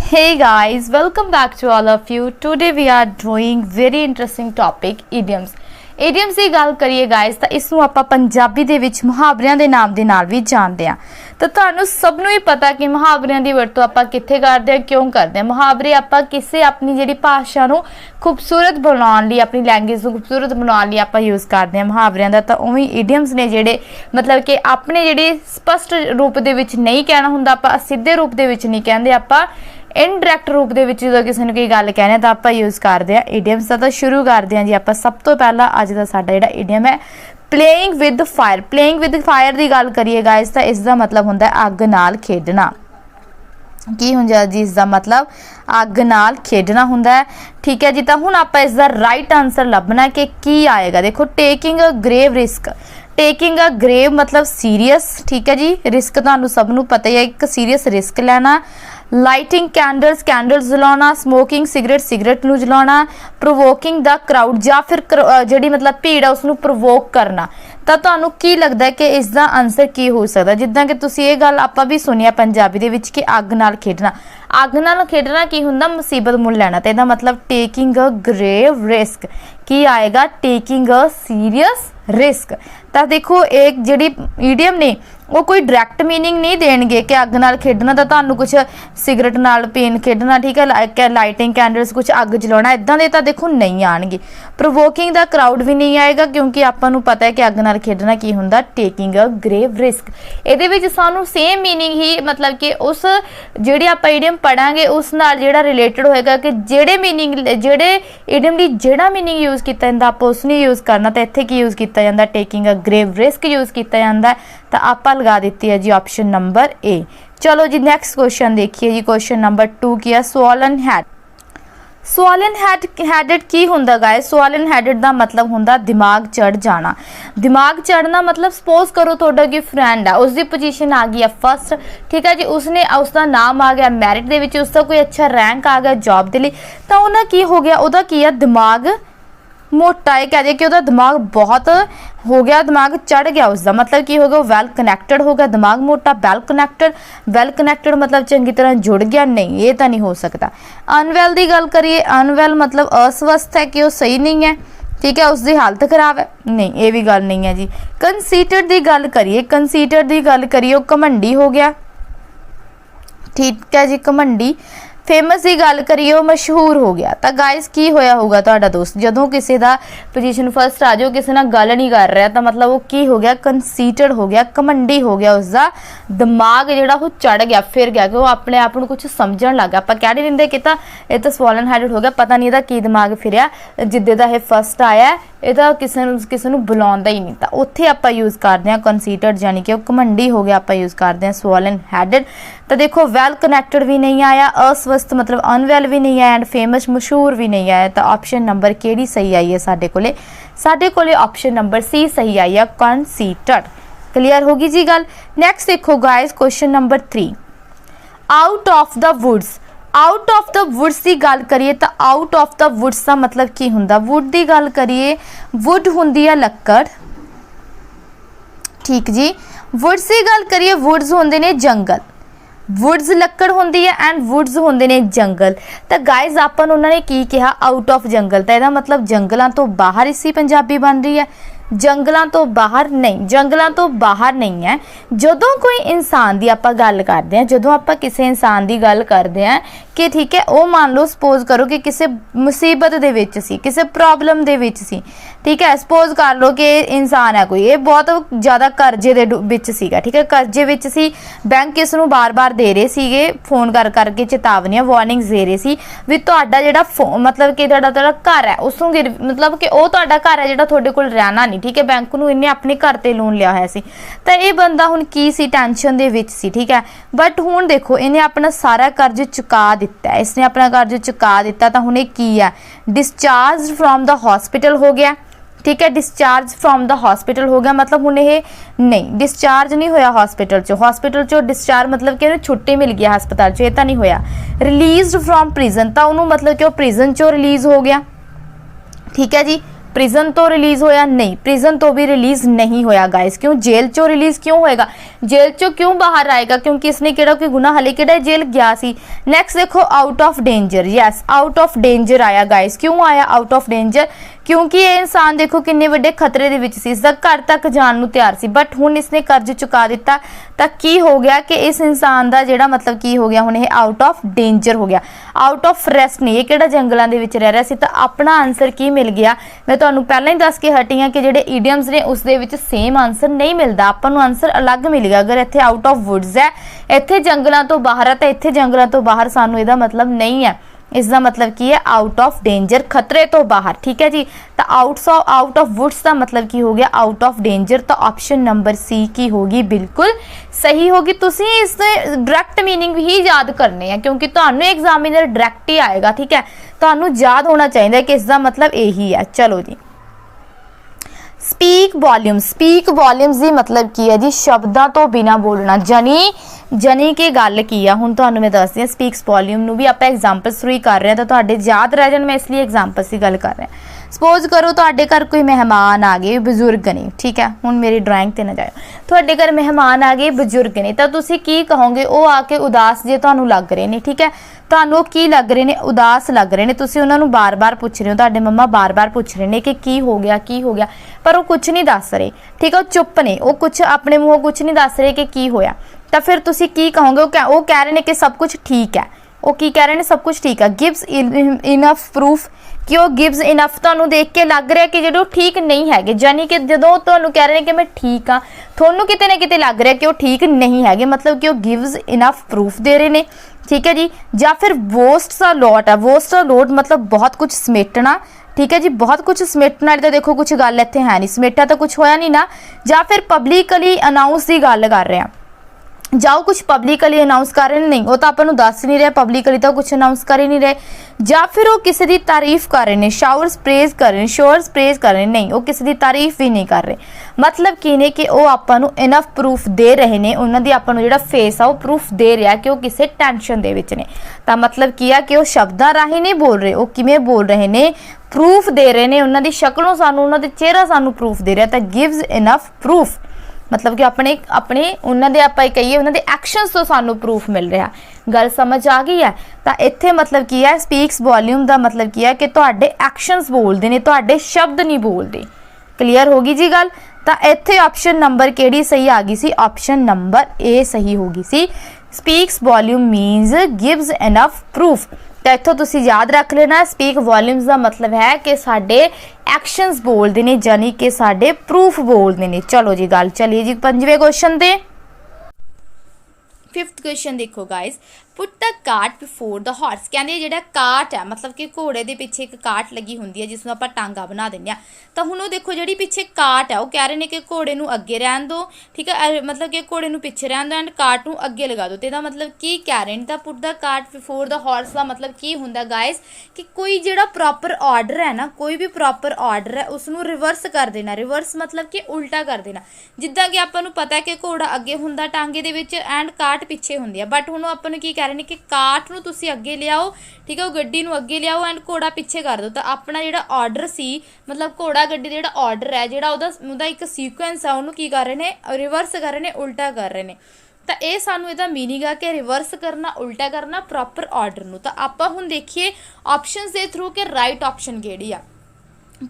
Hey guys, welcome back to all of you. Today we are doing very interesting topic idioms. ਇਡੀਅਮਸ ਦੀ ਗੱਲ ਕਰੀਏ guys ਤਾਂ ਇਸ ਨੂੰ ਆਪਾਂ ਪੰਜਾਬੀ ਦੇ ਵਿੱਚ ਮੁਹਾਵਰਿਆਂ ਦੇ ਨਾਮ ਦੇ ਨਾਲ ਵੀ ਜਾਣਦੇ ਆ। ਤਾਂ ਤੁਹਾਨੂੰ ਸਭ ਨੂੰ ਹੀ ਪਤਾ ਕਿ ਮੁਹਾਵਰਿਆਂ ਦੀ ਵਰਤੋਂ ਆਪਾਂ ਕਿੱਥੇ ਕਰਦੇ ਆ, ਕਿਉਂ ਕਰਦੇ ਆ। ਮੁਹਾਵਰੇ ਆਪਾਂ ਕਿਸੇ ਆਪਣੀ ਜਿਹੜੀ ਭਾਸ਼ਾ ਨੂੰ ਖੂਬਸੂਰਤ ਬਣਾਉਣ ਲਈ, ਆਪਣੀ ਲੈਂਗੁਏਜ ਨੂੰ ਖੂਬਸੂਰਤ ਬਣਾਉਣ ਲਈ ਆਪਾਂ ਯੂਜ਼ ਕਰਦੇ ਆ ਮੁਹਾਵਰਿਆਂ ਦਾ। ਤਾਂ ਉਵੇਂ ਇਡੀਅਮਸ ਨੇ ਜਿਹੜੇ ਮਤਲਬ ਕਿ ਆਪਣੇ ਜਿਹੜੇ ਸਪਸ਼ਟ ਰੂਪ ਦੇ ਵਿੱਚ ਨਹੀਂ ਕਹਿਣਾ ਹੁੰਦਾ, ਆਪਾਂ ਸਿੱਧੇ ਰੂਪ ਦੇ ਵਿੱਚ ਨਹੀਂ ਕਹਿੰਦੇ, ਆਪਾਂ इनडायरैक्ट रूप दे विच जो किसी ने कोई गल कहने तो आप यूज़ करते हैं इडियम्स का। तो शुरू करते हैं जी आप सब तो पहला अज का साडा जिहड़ा इडियम है playing with fire. Playing with fire की गल करिए गाइस तो इसका मतलब होंदा अग नाल खेडना। की हुंदा जी इसका मतलब अग नाल खेडना हुंदा है। ठीक है जी। तो हुण आपां इसका राइट आंसर लभना कि की आएगा। देखो taking a grave risk. Taking a grave मतलब सीरीयस। ठीक है जी। रिस्क तुहानूं सब नूं पता ही है, एक सीरीयस रिस्क लैना। लाइटिंग कैंडल्स, कैंडल्स जलाना। स्मोकिंग सिगरेट, सिगरेट नूं जलाना। प्रोवोकिंग द क्राउड या फिर जिहड़ी मतलब भीड़ है उसनूं प्रोवोक करना। तो तुहानूं की लगदा है कि इसका आंसर की हो सकदा? जिद्दां कि तुसीं ये गल आपां भी सुनिया पंजाबी दे विच कि अग नाल खेडना। अग नाल खेडना की हुंदा? मुसीबत मुल लैना। तो इहदा मतलब टेकिंग अ ग्रेव रिस्क। की आएगा? Taking a serious risk. तो देखो एक जिहड़ी ईडियम ने वो कोई डायरैक्ट मीनिंग नहीं देणगे कि अग नाल खेडना तो तुहानूं कुछ सिगरेट नाल पीन खेडना। ठीक है। लाइटिंग कैंडल्स कुछ अग जलाउणा इदां दे तां देखो नहीं आणगे। प्रोवोकिंग द क्राउड भी नहीं आएगा क्योंकि आपां नूं पता है कि अग नाल खेडना की हुंदा टेकिंग अ ग्रेव रिस्क। इहदे विच सानूं सेम मीनिंग ही मतलब कि उस जिहड़ी आपां ईडियम पढ़ांगे उस नाल जिहड़ा रिलेटेड होएगा कि जिहड़े मीनिंग जिहड़े ईडियम दी जिहड़ा मीनिंग यूज़ कीता जांदा आपां उस नूं यूज़ करना। तो इत्थे की यूज़ कीता जांदा? Taking a grave risk use कीता जांदा है। तो आपां लगा दी है जी ऑप्शन नंबर ए। चलो जी नेक्स्ट क्वेश्चन देखिए जी। क्वेश्चन नंबर 2 की है स्वॉलन हेड। स्वॉलन हैडेड की हुंदा गाइस? स्वॉलन हैडेड दा मतलब हुंदा दिमाग चढ़ जाना। दिमाग चढ़ना मतलब सपोज करो तुहाडा कोई फ्रेंड है, उसकी पोजीशन आ गई है फर्स्ट। ठीक है जी। उसने उसका नाम आ गया मैरिट दे विच, उसका कोई अच्छा रैंक आ गया जॉब के लिए। तो उहदा की हो गया? उहदा की है? दिमाग मोटा है। कह दिया कि उसका दिमाग बहुत हो गया, दिमाग चढ़ गया उसका। मतलब की हो गया? वेल कनैक्टेड हो गया। दिमाग मोटा, वेल कनैक्टेड मतलब चंगी तरह जुड़ गया। नहीं, ये तो नहीं हो सकता। अनवैल की गल करिए, अनवैल मतलब अस्वस्थ है कि वो सही नहीं है। ठीक है। उसकी हालत खराब है। नहीं, ये भी गल नहीं है जी। कंसीटेड की गल करिए, कंसीटेड की गल करिए वो घमंडी हो गया। ठीक है जी, घमंडी। फेमस की गल करिए वो मशहूर हो गया। तो गाइस की होया होगा तुहाडा दोस्त जदों किसी का पोजीशन फर्स्ट आ जाओ, किसी नाल गल नहीं कर रहा, तो मतलब वो की हो गया? कंसीटेड हो गया, घमंडी हो गया। उसका दिमाग जिहड़ा वो चढ़ गया, फिर गया कि वो अपने आप को कुछ समझण लग गया। आपां कह नहीं दिंदे कि ये तो स्वॉलन हैडेड हो गया, पता नहीं इहदा की दिमाग फिरिया, जिद्दे दा ये फर्स्ट आया ਇਹਦਾ ਕਿਸੇ ਨੂੰ ਬੁਲਾਉਂਦਾ ਹੀ ਨਹੀਂ। ਤਾਂ ਉੱਥੇ ਆਪਾਂ ਯੂਜ਼ ਕਰਦੇ ਹਾਂ ਕੰਸੀਟਡ, यानी कि वो घमंडी हो गया। ਆਪਾਂ ਯੂਜ਼ ਕਰਦੇ ਹਾਂ स्वॉलन हैडेड। तो देखो वेल कनैक्टेड भी नहीं आया, अस्वस्थ मतलब अनवैल भी नहीं आया, एंड फेमस मशहूर भी नहीं आया। तो ऑप्शन नंबर केड़ी सही आई है साडे कोले ऑप्शन नंबर सी सही आई है, कंसीटड। क्लीयर होगी जी गल। नेक्स्ट देखो guys question number 3 out of the woods. Out of the woods की गल करिए तो आउट ऑफ द वुड्स का मतलब की हुंदा? वुड की गल करिए, वुड हुंदी है लक्कड़। ठीक जी। वुड्स की गल करिए, वुड्स होंदे ने जंगल। वुड्स लक्कड़ होंदी है एंड वुड्स होंदे ने जंगल। तो गाइज आपां नूं उन्होंने की कहा? आउट ऑफ जंगल। तो यदा मतलब जंगलों तो बाहर इसी पंजाबी बन रही है। जंगलों तो बाहर नहीं, जंगलों तो बाहर नहीं है। जदों कोई इंसान की आपां गल करते हैं, जदों आपां किसी इंसान की गल करते हैं कि ठीक है वो मान लो सपोज करो कि किसी मुसीबत दे विच सी, किसी प्रॉब्लम दे विच सी। ठीक है। सपोज कर लो कि इंसान है कोई, ये बहुत ज़्यादा कर्जे दे विच सीगा। ठीक है। कर्जे विच सी, बैंक इस नूं बार बार दे रहे सीगे, फोन कर करके चेतावनियां वार्निंग्स दे रहे सी भी तुहाडा जिहड़ा मतलब कि तुहाडा घर है उसनूं मतलब कि वो तुहाडा घर है जिहड़ा तुहाडे कोल रहना नहीं। ठीक है। बैंक नूं इन्हें अपने घर ते लोन लिया होया सी। तो ये बंदा हुण की सी? टेंशन दे विच सी। ठीक है। बट हुण देखो इन्हें अपना सारा कर्ज चुका दिता है, इसने अपना कर्ज चुका दिता। तो हुण की है? डिस्चार्ज फ्रॉम द हॉस्पिटल हो गया। ठीक है। डिस्चार्ज फ्रॉम द हॉस्पिटल हो गया मतलब हुण ये नहीं डिस्चार्ज नहीं होया हॉस्पिटल चो डिस्चार्ज मतलब कि छुट्टी मिल गया हस्पताल चो, ये तो नहीं होया। रिलीज फ्रॉम प्रिजन, तो उन्होंने मतलब कि वो प्रिजन चो रिलीज हो गया। ठीक है जी। प्रिजन तो रिलीज़ होया नहीं, प्रिजन तो भी रिलीज़ नहीं होया गाइस। क्यों? जेल चो रिलीज़ क्यों होएगा, जेल चो क्यों बाहर आएगा? क्योंकि इसने किहड़ा कोई गुनाह हले किहड़ा जेल गया सी। नैक्सट देखो out of danger, yes out of danger आया गाइस। क्यों आया आउट ऑफ डेंजर? क्योंकि ये इंसान देखो किन्ने वड्डे खतरे दे विच सी, इसदा घर तक जाण नूं तैयार सी, बट हुण इसने कर्ज चुका दिता तां की हो गया कि इस इंसान दा जिहड़ा मतलब की हो गया, हुण ये आउट ऑफ डेंजर हो गया, आउट ऑफ रेस्ट नहीं, ये किहड़ा जंगलां दे विच रह रहा सी। तां अपना आंसर की मिल गया, मैं तुहानूं पहलां ही दस के हटी हां कि जिहड़े ईडियम्स ने उस दे विच सेम आंसर नहीं मिलदा, आपां नूं आंसर अलग मिल गया। अगर इत्थे आउट ऑफ वुड्स है, इत्थे जंगलां तो बाहर है, तां इत्थे जंगलां तो बाहर सानूं इहदा मतलब नहीं है, इसका मतलब की है आउट ऑफ डेंजर, खतरे तो बाहर। ठीक है जी, तो आउट ऑफ वुड्स का मतलब की हो गया आउट ऑफ डेंजर। तो ऑप्शन नंबर सी की होगी बिल्कुल सही होगी। तुसी इससे डायरैक्ट मीनिंग ही याद करने हैं क्योंकि तुहानू एग्जामिनर डायरैक्ट ही आएगा। ठीक है, तुहानू याद होना चाहिए कि इसका मतलब यही है। चलो जी, स्पीक वॉल्यूम्स, स्पीक वॉल्यूम्स की मतलब की है जी शब्दों तो बिना बोलना, जनी की गल की है। हुण तुहानू मैं दसदी हां स्पीक्स वॉल्यूम नूं भी आपां एग्जाम्पल्स थ्रू ही कर रहे हैं, तो तुहाडे याद रह जाण, मैं इसलिए एग्जाम्पल्स की गल कर रहे हैं। सपोज करो तुहाडे घर कोई मेहमान आ गए, बजुर्ग ने, ठीक है, हुण मेरी ड्राइंग ते ना जाओ, तुहाडे घर मेहमान आ गए बजुर्ग ने, तो तुसीं की कहोगे? वो आके उदास जे तुहानू लग रहे ने, ठीक है, तुहानू की लग रहे ने? उदास लग रहे ने। तुसीं उन्हां नूं बार बार पुछ रहे हो, तुहाडे मम्मा बार बार पुछ रहे ने कि की हो गया, की हो गया, पर वो कुछ नहीं दस रहे। ठीक है, वो चुप ने, वो कुछ अपने मूँहों कुछ नहीं दस रहे कि की होया। तो फिर तुसीं की कहोगे? वो कह रहे हैं कि सब कुछ ठीक है, वो की कह रहे हैं सब कुछ ठीक है। गिव्स इनफ प्रूफ कि वो गिव्स इनफ, तुहानू देख के लग रहा है कि जो ठीक नहीं है, यानी कि जो तुहानू कह रहे हैं कि मैं ठीक हाँ, थोनू किते ना किते लग रहा है कि वो ठीक नहीं है, मतलब कि वो गिव्स इनफ प्रूफ दे रहे हैं। ठीक है जी, या फिर बोस्ट अ लॉट है, बोस्ट अ लॉट मतलब बहुत कुछ समेटना। ठीक है जी, बहुत कुछ समेटना, तो देखो कुछ गल इत्थे है नहीं, समेटा तो कुछ होया नहीं ना। या फिर पब्लिकली अनाउंस की गल कर रहे हैं, जाओ कुछ पब्लिकली अनाउंस कर रहे हैं, नहीं वो तो आपको दस नहीं रहे, पब्लिकली तो कुछ अनाउंस कर ही नहीं रहे। या फिर वो किसी की तारीफ कर रहे हैं, शावर्स प्रेज कर रहे हैं, शोर्स प्रेज कर रहे हैं, नहीं वो किसी की तारीफ भी नहीं कर रहे। मतलब की ने कि वो आपको इनफ प्रूफ दे रहे हैं, उन्होंने आपको जो फेस आ वो प्रूफ दे रहा कि वो किसी टेंशन दे विच ने। तो मतलब की है कि वो शब्दों राही नहीं बोल रहे, वो किवें बोल रहे हैं? प्रूफ दे रहे हैं, उन्होंने शक्लों सानू, उन्होंने चेहरा सानू प्रूफ दे रहा। तो गिव्स इनफ प्रूफ मतलब कि अपने उन्होंने आप कहिए उन्होंने एक्शनस तो सानू प्रूफ मिल रहा। गल समझ आ गई है? तो इत्थे मतलब की है स्पीक्स वॉल्यूम का मतलब की है कि तुहाडे एक्शनस बोलते हैं, तुहाडे शब्द नहीं बोलते। क्लीयर होगी जी गल? तो इत्थे ऑप्शन नंबर केड़ी सही आ गई सी? ऑप्शन नंबर ए सही होगी सी। Speaks volume means gives enough proof. तो इत्थों तुसीं याद रख लेना, स्पीक वॉल्यूम्स का मतलब है कि साडे एक्शनस बोलते हैं, यानी कि साडे प्रूफ बोलते हैं। चलो जी गल चलिए जी 5वें क्वेश्चन ते। 5th क्वेश्चन देखो guys, put the cart before the horse. कहते जिहड़ा कार्ट है मतलब कि घोड़े के पिछे एक कार्ट लगी होंगी है जिसनों आपां टांगा बना दिंदे आ। तो हुण वो देखो जिहड़ी पिछे कार्ट है वो कह रहे हैं कि घोड़े नूं अगे रहन दो, ठीक है, मतलब कि घोड़े नूं पिछे रहन दो एंड कार्ट नूं अगे लगा दो। तो इहदा मतलब की कह रहे हैं? तो put the cart before the horse का मतलब की हुंदा गाइज कि कोई जिहड़ा प्रॉपर ऑर्डर है ना, कोई भी प्रॉपर ऑर्डर है उसनूं रिवर्स कर देना। रिवर्स मतलब कि उल्टा कर देना। जिद्दां कि आपां नूं पता है कि घोड़ा अगे हुंदा टांगे दे विच एंड कार्ट पिछे हुंदी है, बट हुण आपां नूं की कह रहे हैं कि कार्ट नूं तुसीं अगे लियाओ, ठीक है, वो गड्डी नूं अगे लियाओ एंड घोड़ा पिछे कर दो। तो अपना जिहड़ा ऑर्डर सी मतलब घोड़ा गड्डी दा जिहड़ा ऑर्डर है, जिहड़ा उहदा एक सीक्वेंस है, उहनूं की कर रहे हैं? रिवर्स कर रहे हैं, उल्टा कर रहे हैं। तो यह सानू इहदा मीनिंग है कि रिवर्स करना, उल्टा करना प्रॉपर ऑर्डर नूं। तो आपां हुण देखिए ऑप्शनस दे थ्रू कि राइट ऑप्शन किहड़ी आ।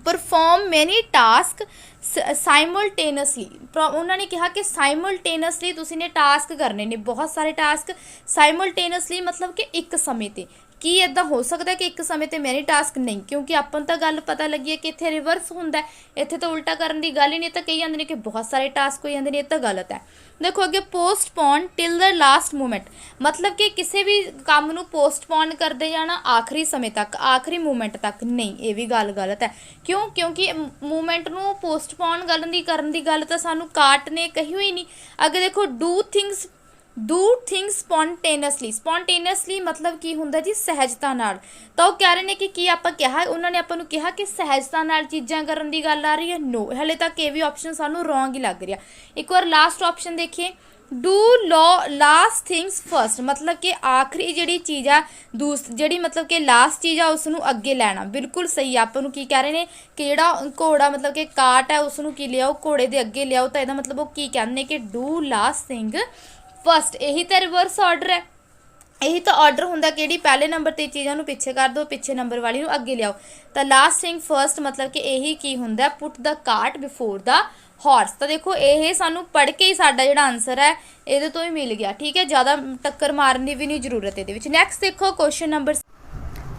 परफॉर्म मैनी टास्क साइमल्टेनियसली, उन्होंने कहा कि साइमल्टेनियसली तुसीं ने टास्क करने ने, बहुत सारे टास्क साइमल्टेनियसली मतलब कि एक समय ते। की इदा हो सकता है कि एक समय ते मैनी टास्क? नहीं, क्योंकि अपन तो गल पता लगी है कि इत्थे रिवर्स हुंदा है, इत्थे तो उल्टा करने की गल ही नहीं। तो कही जाते हैं कि बहुत सारे टास्क हो जाते हैं, ये तो गलत है। देखो अगे postpone till the last moment, मतलब कि किसी भी काम नूं पोस्टपोन करते जाना आखिरी समय तक, आखिरी मोमेंट तक, नहीं ये भी गल गलत है। क्यों? क्योंकि मोमेंट नूं पोस्टपोन करन दी गल तो सानू कार्ट ने कही हुई नहीं। अगे देखो डू थिंग्स स्पॉन्टेनियसली, स्पॉन्टेनियसली मतलब की हुंदा जी सहजता नाल। तो वो कह रहे हैं कि की आपां कहा, उन्होंने आपां नूं कहा कि सहजता नाल चीज़ां करन दी गल आ रही है। नो, हले तक ये भी ऑप्शन सानू रॉन्ग ही लग रहा। एक बार लास्ट ऑप्शन देखिए, डू लास्ट थिंग्स फर्स्ट मतलब कि आखिरी जिहड़ी चीज़ आ जिहड़ी मतलब कि लास्ट चीज़ आ उसनूं अगे लैना। बिल्कुल सही आपां नूं की कह रहे हैं कि जिहड़ा घोड़ा मतलब कि काट है उसनूं की लियाओ घोड़े दे अगे लियाओ, तो इहदा मतलब वो की कहंदे कि डू लास्ट थिंग फर्स्ट। यही तो रिवर्स ऑर्डर है, यही तो ऑर्डर होंदा कि पहले नंबर ते चीज़ों पिछे कर दो, पिछे नंबर वाली नूं अगे लियाओ। तो लास्ट थिंग फर्स्ट मतलब कि यही की हुंदा put the cart before the horse. तो देखो ये सानू पढ़ के ही साडा जिहड़ा आंसर है ये तो ही मिल गया। ठीक है, ज़्यादा टक्कर मारने की भी नहीं जरूरत है। नैक्सट देखो question number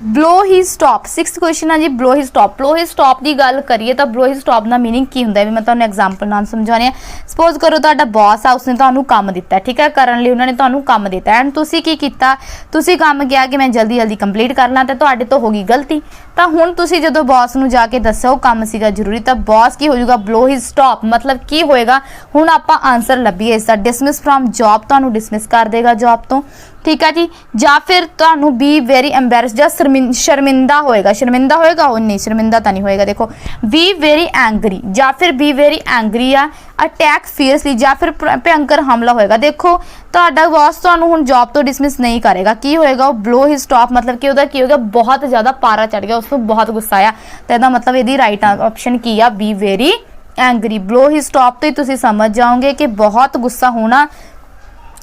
blow his stop. 6th question है जी blow his stop. Blow his stop की गल करिए तो ब्लो ही स्टॉप का मीनिंग की होंगे, मैं तुहानू एग्जाम्पल नाल समझाने। सपोज करो तुहाडा बॉस आ, उसने तुहानू काम दिता, ठीक है, करन लई उन्होंने तुहानू काम दिता एंड तुसी की कीता, तुसी काम किया कि मैं जल्दी जल्दी कंप्लीट कर ला, तो तुहाडे तो हो गई गलती। तो हुण तुसी जदों बॉस नू जाके दस्सो काम सीगा जरूरी, तो बॉस की हो जाऊगा ब्लो ही स्टॉप मतलब की होएगा। हुण आपां आंसर लभीए इसका, डिसमिस फ्रॉम जॉब, तुहानू डिसमिस कर देगा जॉब तो, ठीक है जी। या फिर तुहानू बी वेरी एम्बैरस या शर्मिंदा होएगा, शर्मिंदा होएगा वो नहीं, शर्मिंदा तो नहीं होएगा। देखो बी वेरी एंग्री या फिर बी वेरी एंग्री आ, अटैक फियर्सली या फिर भयंकर हमला होएगा। देखो तुहाडा बॉस तुहानू हुण जॉब तो डिसमिस नहीं करेगा, की होएगा ब्लो ही स्टॉप मतलब कि उहदा की होगा बहुत ज़्यादा पारा चढ़ गया, उसको बहुत गुस्सा आया, तो इसदा मतलब यदि राइट ऑप्शन की आ B very angry. Blow his top तो ही तुसीं समझ जाओगे कि बहुत गुस्सा होना,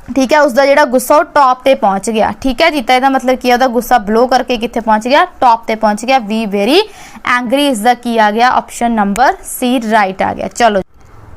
ठीक है, उसका जो गुस्सा वो टॉप पे पहुंच गया। ठीक है जी, तो यदा मतलब की गुस्सा ब्लो करके कितने पहुंच गया, टॉप पे पहुंच गया। B very angry is the की आ गया ऑप्शन नंबर सी राइट आ गया। चलो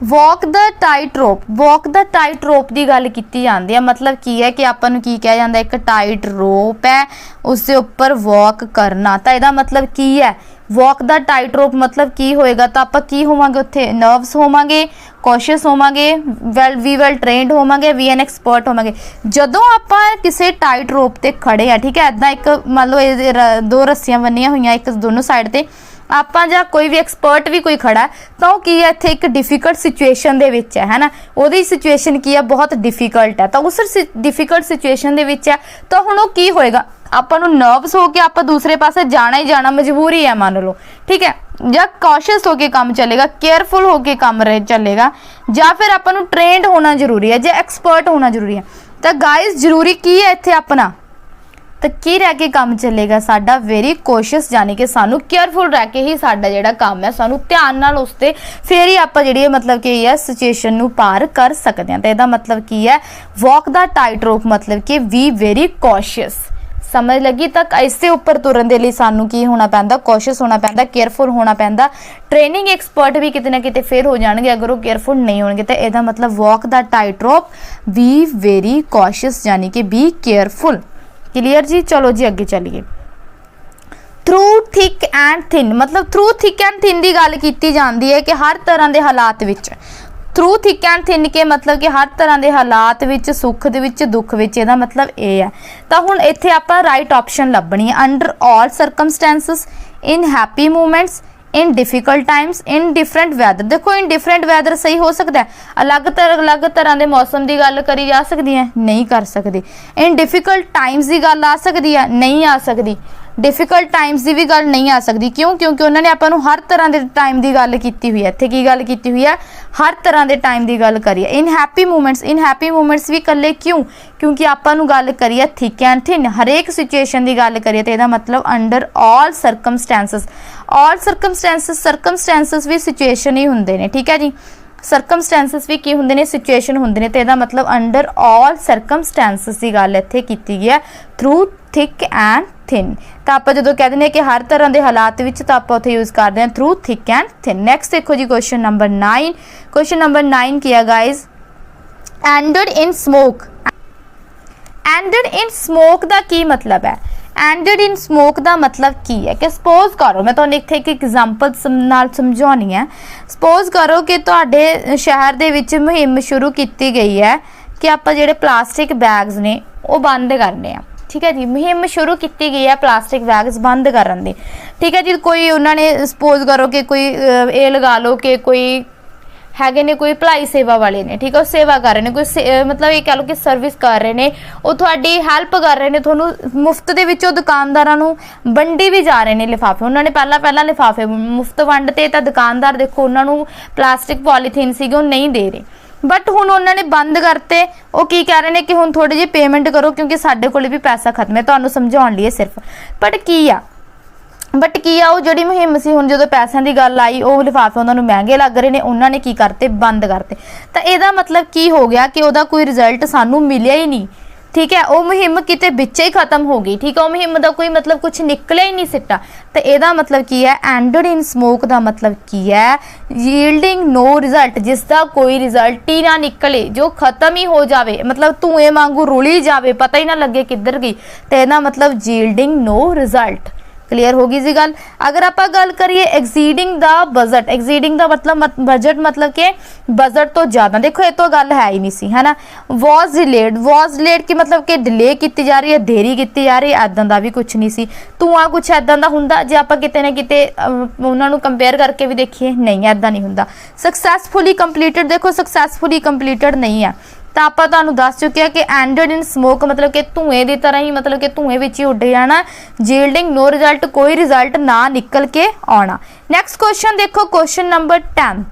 walk the tight rope. Walk the tight rope की गल की जाती है, मतलब की है कि आपन की कहा जाता है, एक टाइट रोप है उसके उपर वॉक करना, तो यदा मतलब की है वॉक द टाइट रोप मतलब की होएगा, तो आप की होवांगे उत्थे नर्वस होवांगे, कॉशियस होवांगे, वेल ट्रेंड होवांगे, वी एन एक्सपर्ट होवांगे। जदों आपां किसी टाइट रोप ते खड़े हैं, ठीक है, इदां एक मान लो दो रस्सियां बनिया हुई एक दोनों साइड ते ਆਪਾਂ ਜਾਂ कोई भी एक्सपर्ट भी कोई खड़ा है तो की है इत्थे एक डिफिकल्ट सिचुएशन दे विच है ना, ਉਹਦੀ सिचुएशन की है बहुत डिफिकल्ट है, तो उस डिफिकल्ट सिचुएशन दे विच है तो हुण ਉਹ की होएगा, ਆਪਾਂ ਨੂੰ नर्वस हो के आप दूसरे पासे जाना ही जाना मजबूरी है मान लो, ठीक है, या कॉशियस होके काम चलेगा, केयरफुल होके काम चलेगा, या फिर ਆਪਾਂ ਨੂੰ ट्रेंड होना जरूरी है, या एक्सपर्ट होना जरूरी है। तो गाइज जरूरी की है इत्थे अपना, तो की रह के काम चलेगा साडा वेरी कॉशियस, यानी कि सानू केयरफुल रह के ही साडा जिहड़ा काम है सानू ध्यान नाल उसते फिर ही आपां जिहड़ी मतलब कि है सिचुएशन नू पार कर सकते हैं। तो इहदा मतलब की है वॉक द टाइट रोप मतलब कि वी वेरी कॉशियस। समझ लगी? तक इससे ऊपर तुरन दे लई सानू की होना पैंदा, कॉशियस होना पैंदा, केयरफुल होना पैंदा। ट्रेनिंग एक्सपर्ट भी किते ना किते फेल हो जाणगे अगर वो केयरफुल नहीं होणगे। तो इहदा मतलब walk the tight rope be very cautious यानी कि बी केयरफुल। क्लियर जी? चलो जी अगे चलिए। थ्रू थिक एंड थिन मतलब थ्रू थिक एंड थिन की गल की जाती है कि हर तरह के हालात विच, थ्रू थिक एंड थिन के मतलब कि हर तरह के हालात विच, सुख दे विच, दुख विच, इहदा मतलब ये है। तो हुण इत्थे आपां राइट ऑप्शन लभणी है, under all circumstances, in happy movements, in difficult times, in different weather. देखो इन डिफरेंट वैदर सही हो सकता है, अलग तरह के मौसम की गल करी जा सकती है, नहीं कर सकती। इन डिफिकल्ट टाइम्स की गल आ सकती है, नहीं आ सकती। डिफिकल्ट टाइम्स की भी गल नहीं आ सकती, क्यों? क्योंकि उन्होंने आपां नूं हर तरह के टाइम की गल की हुई है। इत्थे की गल की हुई है, हर तरह के टाइम की गल करी है। इन हैप्पी मूवमेंट्स भी कले क्यों? क्योंकि आपां नूं गल करी है थिक एंड थिन, हरेक सिचुएशन की गल करिए तो इहदा मतलब अंडर ऑल सर्कमस्टेंसिस। ऑल सर्कमस्टेंसिस भी सिचुएशन ही हुंदे ने, ठीक है जी। सर्कमस्टेंसिस भी की हुंदे ने, सिचुएशन हुंदे ने, तो इहदा मतलब अंडर ऑल सर्कमस्टेंसिस की गल इत्थे कीती गई है थ्रू थिक एंड थिन। तो आप जो कह दें कि हर तरह के हालात विच, तो आप उत्थे यूज़ करते हैं through thick and thin. Next देखो जी क्वेश्चन नंबर 9। क्वेश्चन नंबर 9 किया guys, ended in smoke. Ended in smoke का की मतलब है? एंडेड इन स्मोक का मतलब की है कि सपोज करो, मैं तुहानूं इत्थे एक एग्जाम्पल नाल समझाउणी है। सपोज करो कि तुहाडे शहर दे विच मुहिम शुरू की गई है कि आप जिहड़े प्लास्टिक बैग्स ने वो बंद करने आ, ठीक है जी। मुहिम शुरू की गई है प्लास्टिक बैग्स बंद करन दी, ठीक है जी। कोई उन्होंने सपोज करो कि कोई ये लगा लो कि कोई हैगे ने कोई भलाई सेवा वाले ने, ठीक है, सेवा कर रहे हैं, कोई मतलब ये कह लो कि सर्विस कर रहे हैं, वो थोड़ी हैल्प कर रहे हैं, थोनों मुफ्त दे विचों दुकानदारां नूं वंडी भी जा रहे हैं लिफाफे। उन्होंने पहला लिफाफे मुफ्त वंडते, तो दुकानदार देखो उन्होंने प्लास्टिक पॉलीथीन सीगे वो नहीं दे रहे, बट हुण उन्होंने बंद करते, वो की कह रहे हैं कि हुण थोड़ी जी पेमेंट करो क्योंकि साडे कोल भी पैसा खत्म है, तुहानूं समझाउण लई सिर्फ। बट की आ बट की आ जी मुहिम सी हुण जो पैसों की गल आई, वो लिफाफे उन्होंने महंगे लग रहे हैं, उन्होंने की करते बंद करते। तो यदा मतलब की हो गया कि वह कोई रिजल्ट सानू मिलिया ही नहीं, ठीक है, वो मुहिम किते बिच ही खत्म हो गई, ठीक है, वो मुहिम का कोई मतलब कुछ निकलिया ही नहीं सिट्टा। तो यदा मतलब की है एंडेड इन स्मोक का मतलब की है यील्डिंग नो रिजल्ट, जिसका कोई रिजल्ट ही ना निकले, जो खत्म ही हो जाए, मतलब धुएं वांगू रुली जाए, पता ही ना लगे किधर गई, तो यदा मतलब यील्डिंग नो रिजल्ट। क्लीयर होगी जी गल। अगर आप गल करिए exceeding the budget, exceeding the मतलब बजट मतलब कि बजट तो ज़्यादा, देखो ये तो गल है ही नहीं सी, है ना। वॉज डिलेड की मतलब कि डिले की जा रही है, देरी की जा रही है, इदां दा भी कुछ नहीं सी। धुआं कुछ इदां दा हुंदा जे आप किते ना किते उन्हां नूं कंपेयर करके भी देखिए, नहीं इदां नहीं हुंदा। सक्सैसफुली कंप्लीटेड, देखो सक्सैसफुली कंप्लीटेड नहीं है, तो आप तुहानूं दस चुके हैं कि एंडेड इन स्मोक मतलब कि धुएं की तरह ही, मतलब कि धुएं विच ही उड़ जाना। यील्डिंग नो रिजल्ट, कोई रिजल्ट ना निकल के आना। नैक्सट क्वेश्चन देखो, question number 10,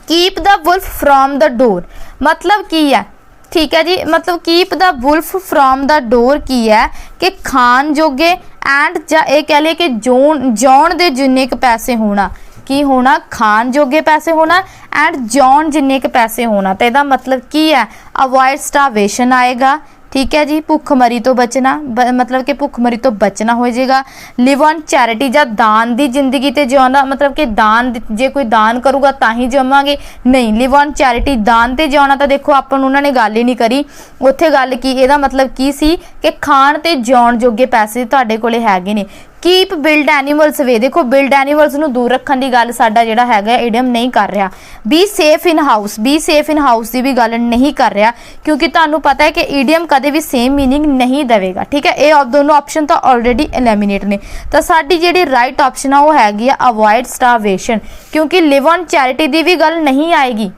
keep the wolf from the door मतलब की है, ठीक है जी, मतलब keep the wolf from the door की है कि खान जोगे एंड जा ये कह लिए कि जौन दे जिन्ने क पैसे होना, की होना खान जोगे पैसे होना एंड जॉन जिन्ने के पैसे होना। तो यदा मतलब की है अवॉइड स्टारवेशन आएगा, ठीक है जी, भुखमरी तो बचना, मतलब कि भुखमरी तो बचना हो जाएगा। लिव ऑन चैरिटी या दान दी जिंदगी ते जिउंदा, मतलब कि दान जे कोई दान करूगा तां ही जमांगे, नहीं लिव ऑन चैरिटी दान ते जिउना। तो देखो अपन उन्होंने गल ही नहीं करी, उत्थे गल की ਇਹਦਾ मतलब की सी कि खाण ते जिउण जोगे पैसे तुहाडे कोले हैगे ने। कीप बिल्ड एनीमल्स वे, देखो बिल्ड एनीमल्स नूं दूर रखण दी गल साडा जिहड़ा हैगा इडियम नहीं कर रहा। Be safe in house, be safe in house की भी गल नहीं कर रहा, क्योंकि तुहानूं पता है कि इडियम कदे भी सेम मीनिंग नहीं देवेगा, ठीक है। ये दोनों ऑप्शन तो ऑलरेडी एलिमिनेट ने, तो साडी जिहड़ी राइट ऑप्शन है वो हैगी अवॉइड स्टारवेशन, क्योंकि लिव ऑन चैरिटी की भी गल नहीं आएगी,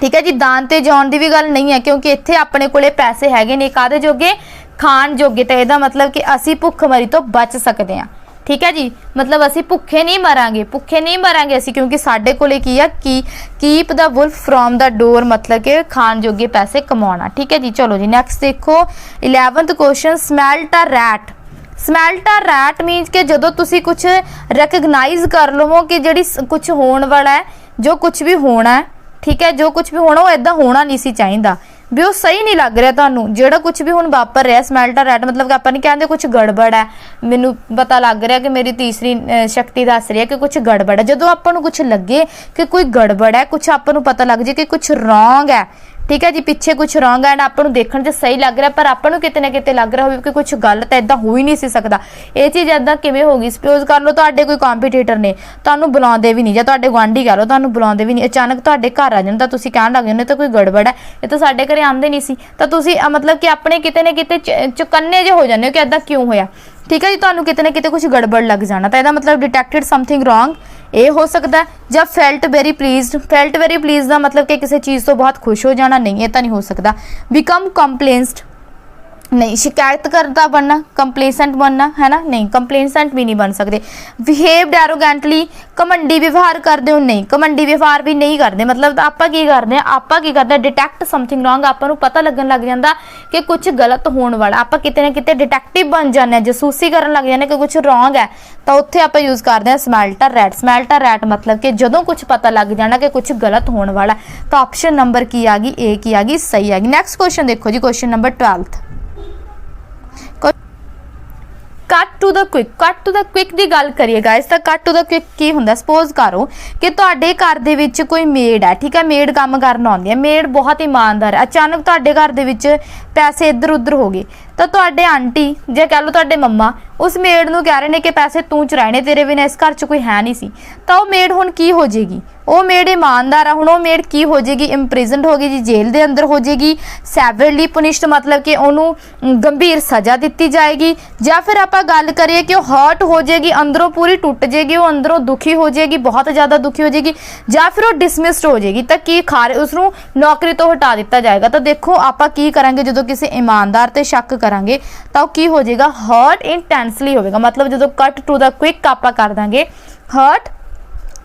ठीक है जी। दान ते जाण की भी गल नहीं है, क्योंकि इत्थे अपने कोले पैसे हैगे ने कादे जोगे, खाण जोगे। तो यदा मतलब कि असी भुखमरी तो बच सकते हैं, ठीक है जी, मतलब असी भुखे नहीं मरांगे, भुखे नहीं मरांगे असी, क्योंकि साडे कोले की है की keep the wolf from the door मतलब कि खाण जोगे पैसे कमाना, ठीक है जी। चलो जी नेक्स्ट देखो 11th question, smelt a rat. Smelt a rat means कि जदों तुसी कुछ रिकगनाइज कर लवो कि जिहड़ी कुछ होने वाला है, जो कुछ भी होना है, ठीक है, जो कुछ भी होना वो इदां होना नहीं सी चाहिदा, भी वो सही नहीं लग रहा तुहानूं जिहड़ा कुछ भी हुण वापर रहा। स्मैल्ट अ रैट मतलब कि आपां नहीं कहंदे कुछ गड़बड़ है, मैनूं पता लग रहा कि मेरी तीसरी शक्ति दस रही है कि कुछ गड़बड़ है। जदों आपां नूं कुछ लगे कि कोई गड़बड़ है, कुछ आपां नूं पता लग जाए कि कुछ रॉन्ग है, ठीक है जी, पिछे कुछ रॉन्ग है एंड आपां नूं देखण 'च सही लग रहा, पर आपां नूं किते ना किते लग रहा हो कि कुछ गलत है, इदां हो ही नहीं सी सकदा। ये चीज़ इदां किवें हो गई? सपोज कर लो तुहाडे कोई कॉम्पीटीटर ने तुहानूं बुलाउंदे भी नहीं, जां तुहाडे गुआंढी कह लो तुहानूं बुलाउंदे भी नहीं, अचानक तुहाडे घर आ जाण तां तुसीं कहण लग जांदे तो कोई गड़बड़ है, ये तो साडे घरे आंदे नहीं सी, तां तुसीं मतलब कि अपने किते ना किते चुकन्ने जे हो जांदे हो कि इदां क्यों होया, ठीक है जी। तुहानूं किते ना किते कुछ गड़बड़ लग जाना, तो इहदा मतलब डिटेक्टेड समथिंग रॉन्ग ये हो सकता है। जब felt very pleased, felt very please का मतलब कि किसी चीज़ तो बहुत खुश हो जाना, नहीं ये तो नहीं हो सकता। बिकम कंप्लेंस्ड, नहीं शिकायत करता बनना, कंप्लेसेंट बनना, है ना, नहीं कंप्लेसेंट भी नहीं बन सकते। बिहेव्ड एरोगेंटली, घमंडी व्यवहार करते हो, नहीं घमंडी व्यवहार भी नहीं करते, मतलब आप की करते हैं, आप की करते हैं डिटेक्ट समथिंग रॉन्ग, आपको पता लगन लग जाता कि कुछ गलत होने वाला, आप किते ना किते डिटेक्टिव बन जाने, जसूसी करन लग जाने कि कुछ रॉन्ग है, तो उत्थे आप यूज़ करते हैं स्मैल्ट a rat. Smelt a rat मतलब कि जदों कुछ पता लग जाना कि कुछ गलत होने वाला, तो ऑप्शन नंबर की आ गई, ए की आ गई, सही आ गई। नैक्सट क्वेश्चन देखो जी, question number 12th, cut to the quick. Cut to the quick की गल करिए गाइस, तो कट टू द क्विक की हुंदा? सपोज करो कि तुहाडे घर दे विच कोई मेड है, ठीक है, मेड काम करन आउंदी है, मेड बहुत ईमानदार है, अचानक तुहाडे घर दे विच पैसे इधर उधर हो गए, तो तुहाडे आंटी जे कह लो तुहाडे मम्मा उस मेड नूं कह रहे ने कि पैसे तू चुराए ने, तेरे बिना इस घर च कोई है नहीं सी, तो वो मेड हुण की हो जाएगी? वो मेड ईमानदार है, हुण वो मेड की हो जाएगी? इंप्रिजनड हो गई जी, जेल के अंदर हो जाएगी, सैवरली पुनिश्ड मतलब कि उन्होंने गंभीर सज़ा दी जाएगी, या फिर आप गल करिए कि हर्ट हो जाएगी, अंदरों पूरी टुट जाएगी, वो अंदरों दुखी हो जाएगी, बहुत ज़्यादा दुखी हो जाएगी, या फिर वो डिसमिस्ड हो जाएगी, तो की उसनूं नौकरी तो हटा दिता जाएगा। तो देखो आप की करांगे जो किसी ईमानदार ते शक करांगे तो की हो जाएगा? हर्ट इंटेंसली होगा, मतलब जो कट टू द क्विक आप कर देंगे हर्ट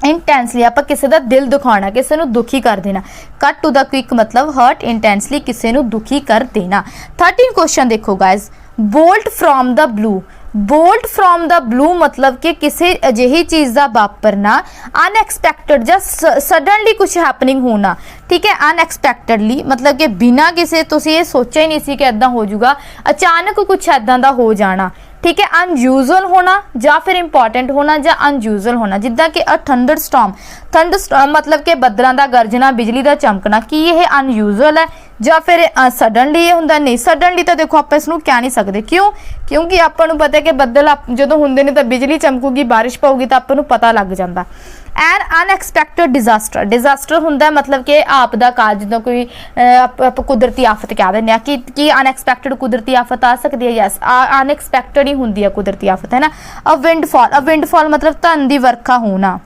इंटेंसली आपां किसी का दिल दुखाना, किसी नूं दुखी कर देना। कट टू द क्विक मतलब हर्ट इंटेंसली, किसी नूं दुखी कर देना। 13 क्वेश्चन देखो guys, bolt from the blue. Bolt from the blue मतलब कि किसी अजिही चीज़ का वापरना, अनएक्सपैक्टेड या सडनली कुछ हैपनिंग होना, ठीक है। अनएक्सपैक्टेडली मतलब कि बिना किसी तुसीं ये सोचा ही नहीं सी कि इदां हो जाऊगा, अचानक कुछ इदां दा हो जाना, ठीक है। अनयूजुअल होना या फिर इंपॉर्टेंट होना या अनयूजुअल होना, जिद्दां कि अ थंडर स्टॉर्म। थंडर स्टॉर्म मतलब कि बदलों का गरजना, बिजली का चमकना, कि यह अनयूजुअल है या फिर सडनली ये होंदा? नहीं, सडनली तो देखो आप इसनूं कह नहीं सकते। क्यों? क्योंकि आपां नूं पता है कि बदल जो होंदे ने तो बिजली चमकूगी, बारिश पऊगी, तो आपां नूं पता लग जाता। N unexpected disaster. डिजास्टर होंदा मतलब कि आप दा काज, जो कोई कुदरती आफत कह दें कि अनएक्सपैक्टेड कुदरती आफत आ सकती है। यस, अनएक्सपैक्टेड ही होंदी है कुदरती आफत, है ना। अ विंडफॉल। अ विंडफॉल मतलब धन की वर्खा होना,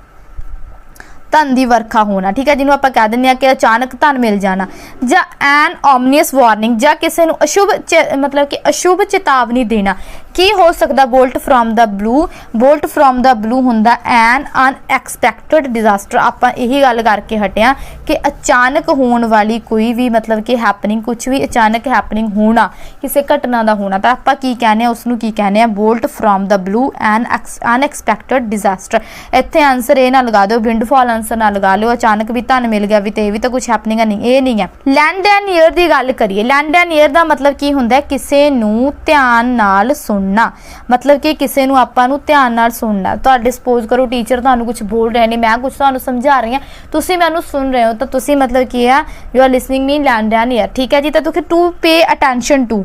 धन की वर्खा होना, ठीक है, जिन्होंने आप कह दें कि अचानक धन मिल जाना। या एन ओमनियस वार्निंग, या किसी को अशुभ मतलब कि अशुभ चेतावनी देना। की हो सकता bolt from the blue? Bolt from the blue होंदा एन अनएक्सपैक्टेड डिजास्टर। आप यही गल करके हटे हैं कि अचानक होने वाली कोई भी मतलब कि हैपनिंग, कुछ भी अचानक हैपनिंग होना, किसी घटना का होना, तो आप की कहने उसनूं की कहने हैं? Bolt from the blue an unexpected disaster. इत्थे आंसर ये ना लगा दो, विंडफॉल आंसर ना लगा लो, अचानक भी धन मिल गया भी तो ये भी तो कुछ हैपनिंग नहीं, ये नहीं है। लैंड एंड ईयर की गल करिए। लैंड एंड ईयर का मतलब की होंदा? किसी नूं ध्यान नाल सुनना, मतलब कि किसी नूं आपां नूं ध्यान नाल सुनना। तुहाडे सपोज करो टीचर तुहानूं कुछ बोल रहे ने, मैं कुछ तुहानूं समझा रही हां, तुसीं मैनूं सुन रहे हो, तो तुसीं मतलब की है, you are listening me lend and ear, ठीक है जी। तो तुसीं to pay attention to,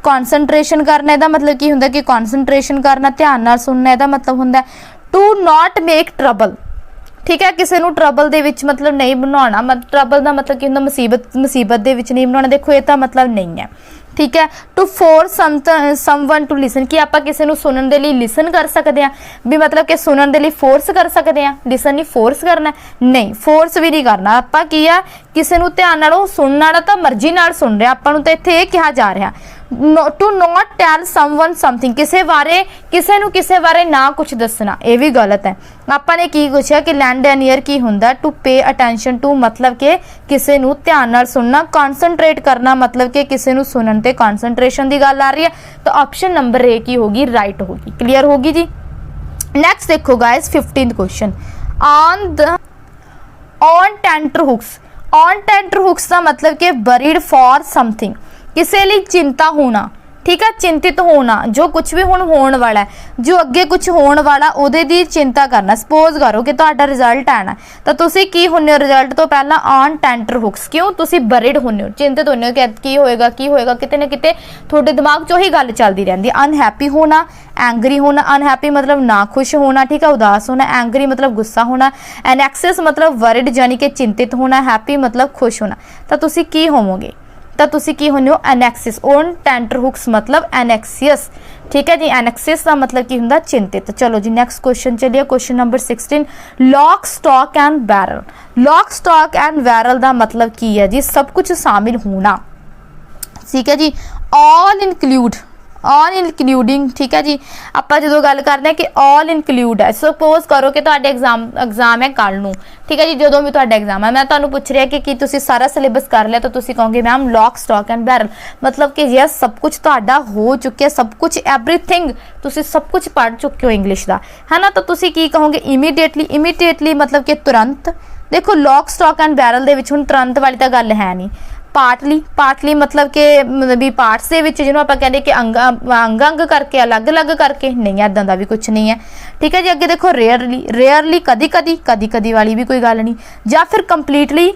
concentration करना, इहदा मतलब की होंदा कि कॉन्सनट्रेशन करना, ध्यान नाल सुनना, इहदा मतलब होंदा टू नॉट मेक ट्रबल, ठीक है। किसी नूं ट्रबल दे विच मतलब नहीं बनाना, ट्रबल का मतलब की होंदा मुसीबत दे विच नहीं बनाना। देखो ये तो मतलब नहीं है, ठीक है। To force someone to listen, कि आप किसी नूं सुनन दे लई लिसन कर सकते हैं, भी मतलब कि सुनन दे लई फोर्स कर सकते हैं। लिसन नहीं फोर्स करना, नहीं फोर्स भी नहीं करना। आपां की आ किसी नूं ध्यान नाल सुनना वाला तो मर्जी नाल सुन रहे, आपां नूं तो इत्थे ये कहा जा रहा। To not tell someone something, किसी बारे ना कुछ दसना, ये भी गलत है। आपने की पूछा कि लैंड एंड ईयर की होंदा? टू पे अटेंशन टू मतलब कि किसी नूं ध्यान नाल सुनना, कॉन्सनट्रेट करना मतलब कि किसी नूं सुनन ते कॉन्सनट्रेशन की गल आ रही है। तो ऑप्शन नंबर ए की होगी, राइट होगी, क्लियर होगी जी। नेक्स्ट देखो guys 15th question, on tenterhooks. On tenterhooks का मतलब कि बरीड फॉर समथिंग, किसी लिए चिंता होना, ठीक है, चिंतित होना, जो कुछ भी हुण होने वाला है, जो अगे कुछ होने वाला उहदे दी चिंता करना। सपोज करो कि तुहाडा रिजल्ट आना, तो तुसीं की हुंदे हो रिजल्ट तो पहला ऑन टेंटर हुक्स, क्यों? तुसीं बरीड हुंदे हो, चिंतित हुंदे हो कि की होएगा, किते ना किते तुहाडे दिमाग 'चों ही गल चलदी रहिंदी। अनहैप्पी होना, एंग्री होना, अनहैप्पी मतलब ना खुश होना, ठीक है, उदास होना, एंग्री मतलब गुस्सा होना, एनैक्सियस मतलब वरिड यानी कि चिंतित होना, हैप्पी मतलब खुश होना। तो तुसीं की होवोगे? तो तुसी की होने हो? एनैक्सियस। ऑन टेंटर हुक्स मतलब एनैक्सियस, ठीक है जी। एनैक्सियस का मतलब की होंदा? चिंतित। चलो जी नेक्स्ट क्वेश्चन चलिए, question number 16, lock stock and barrel. Lock stock and barrel का मतलब की है जी? सब कुछ शामिल होना, ठीक है जी। ऑल इनकलूड, ऑल इनकलूडिंग, ठीक है जी। आप जो गल करते हैं कि ऑल इनकलूड है, सपोज करो कि तुहाडे एग्जाम है कल नूं, ठीक है जी, जो भी तुहाडा एग्जाम है, मैं तुहानूं पुछ रहा कि तुसीं सारा सिलेबस कर लिया, तो तुसीं कहोगे ma'am lock stock and barrel, मतलब कि यस सब कुछ तुहाडा हो चुका, सब कुछ एवरीथिंग, तुसीं सब कुछ पढ़ चुके हो इंग्लिश का, है ना। तो तुसीं की कहोगे? इमीडिएटली। इमीडिएटली मतलब कि तुरंत। देखो लॉक स्टॉक एंड बैरल दे विच हुण तुरंत वाली तो गल है नहीं। पार्टली, पार्टली मतलब कि भी पार्ट्स के विच जिन्होंने आप कहते कि अंग अंग करके, अलग अलग करके, नहीं इदां दा भी कुछ नहीं है, ठीक है जी। अगे देखो रेयरली, रेयरली कदी कदी वाली भी कोई गल नहीं, या फिर कंप्लीटली,